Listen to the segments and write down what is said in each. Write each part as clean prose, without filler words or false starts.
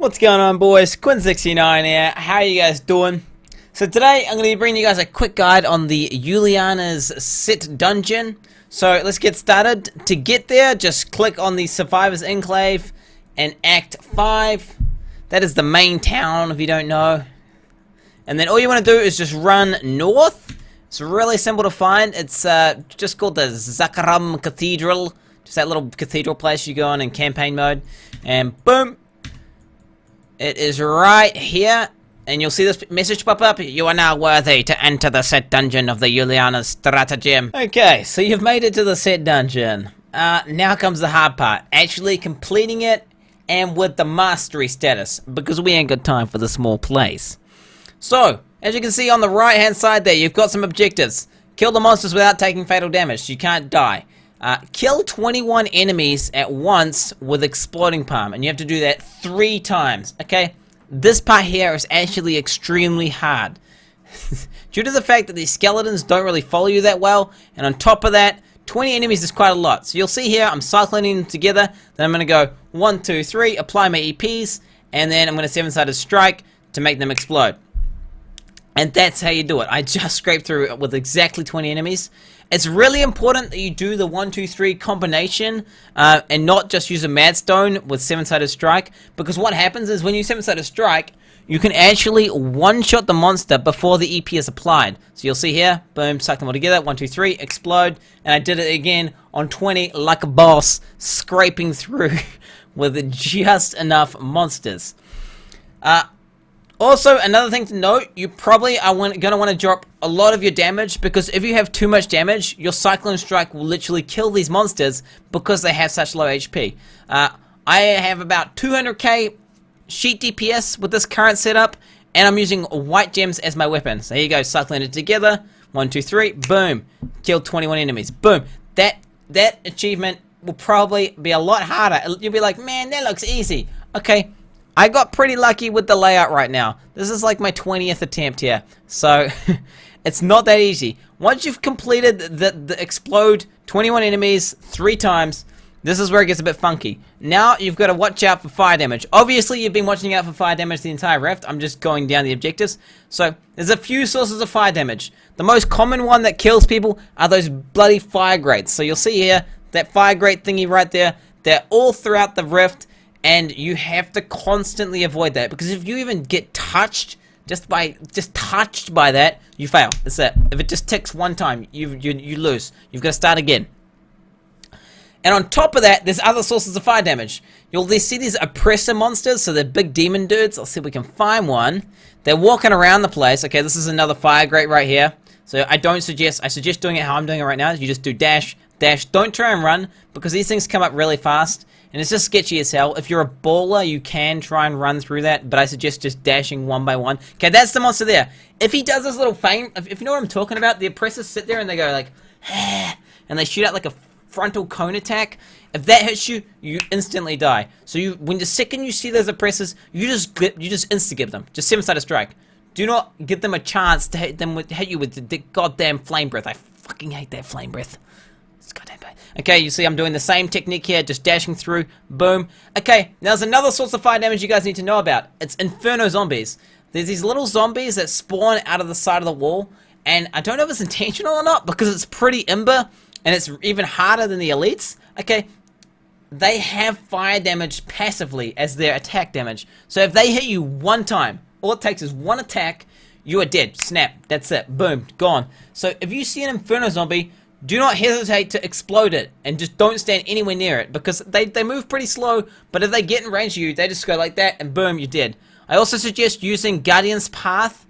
What's going on, boys? Quinn69 here. How are you guys doing? So today I'm going to be bringing you guys a quick guide on the Uliana's Sit dungeon. So let's get started. To get there, just click on the Survivors Enclave and Act 5. That is the main town if you don't know. And then all you want to do is just run north. It's really simple to find. It's just called the Azkaranth Cathedral. Just that little cathedral place you go on in campaign mode. And boom! It is right here, and you'll see this message pop up. You are now worthy to enter the set dungeon of the Uliana's Strategem. Okay, so you've made it to the set dungeon. Now comes the hard part. Actually completing it, and with the mastery status, because we ain't got time for the small place. So, as you can see on the right hand side there, you've got some objectives. Kill the monsters without taking fatal damage, so you can't die. Kill 21 enemies at once with exploding palm, and you have to do that 3 times, okay? This part here is actually extremely hard. Due to the fact that these skeletons don't really follow you that well, and on top of that, 20 enemies is quite a lot. So you'll see here, I'm cycling them together, then I'm going to go 1, 2, 3, apply my EPs, and then I'm going to 7-sided strike to make them explode. And that's how you do it. I just scraped through it with exactly 20 enemies. It's really important that you do the 1, 2, 3 combination and not just use a Madstone with 7-sided strike, because what happens is when you 7-sided strike, you can actually one-shot the monster before the EP is applied. So you'll see here, boom, suck them all together, 1, 2, 3, explode, and I did it again on 20 like a boss, scraping through with just enough monsters. Also, another thing to note, you probably are going to want to drop a lot of your damage, because if you have too much damage, your Cyclone Strike will literally kill these monsters because they have such low HP. I have about 200k sheet DPS with this current setup, and I'm using white gems as my weapon. So here you go, cycling it together, 1, 2, 3, boom, killed 21 enemies, boom. That achievement will probably be a lot harder. You'll be like, man, that looks easy. Okay. I got pretty lucky with the layout right now. This is like my 20th attempt here. So, it's not that easy. Once you've completed the explode 21 enemies 3 times, this is where it gets a bit funky. Now, you've got to watch out for fire damage. Obviously, you've been watching out for fire damage the entire rift. I'm just going down the objectives. So, there's a few sources of fire damage. The most common one that kills people are those bloody fire grates. So, you'll see here, that fire grate thingy right there. They're all throughout the rift. And you have to constantly avoid that, because if you even get touched, just touched by that, you fail. That's it. If it just ticks one time, you lose. You've got to start again. And on top of that, there's other sources of fire damage. You'll see these oppressor monsters, so they're big demon dudes. Let's see if we can find one. They're walking around the place. Okay, this is another fire grate right here. So I suggest doing it how I'm doing it right now. You just do dash, dash. Don't try and run, because these things come up really fast. And it's just sketchy as hell. If you're a baller, you can try and run through that, but I suggest just dashing one by one. Okay, that's the monster there. If he does this little feint, if you know what I'm talking about, the oppressors sit there and they go like, and they shoot out like a frontal cone attack. If that hits you, you instantly die. So when the second you see those oppressors, you just insta-give them. Just 7-sided strike. Do not give them a chance to hit you with the goddamn flame breath. I fucking hate that flame breath. It's goddamn bad. Okay, you see I'm doing the same technique here, just dashing through, boom. Okay, now there's another source of fire damage you guys need to know about. It's Inferno zombies. There's these little zombies that spawn out of the side of the wall, and I don't know if it's intentional or not, because it's pretty imber, and it's even harder than the elites. Okay, they have fire damage passively as their attack damage. So if they hit you one time, all it takes is one attack, you are dead. Snap, that's it, boom, gone. So if you see an Inferno zombie, do not hesitate to explode it, and just don't stand anywhere near it, because they move pretty slow, but if they get in range of you, they just go like that, and boom, you're dead. I also suggest using Guardian's Path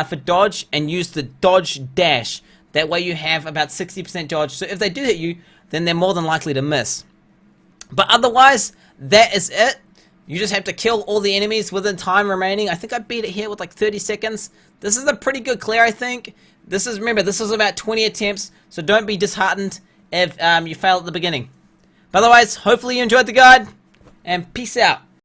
for dodge, and use the dodge dash. That way you have about 60% dodge, so if they do hit you, then they're more than likely to miss. But otherwise, that is it. You just have to kill all the enemies within time remaining. I think I beat it here with like 30 seconds. This is a pretty good clear, I think. Remember, this was about 20 attempts, so don't be disheartened if you fail at the beginning. But otherwise, hopefully you enjoyed the guide, and peace out.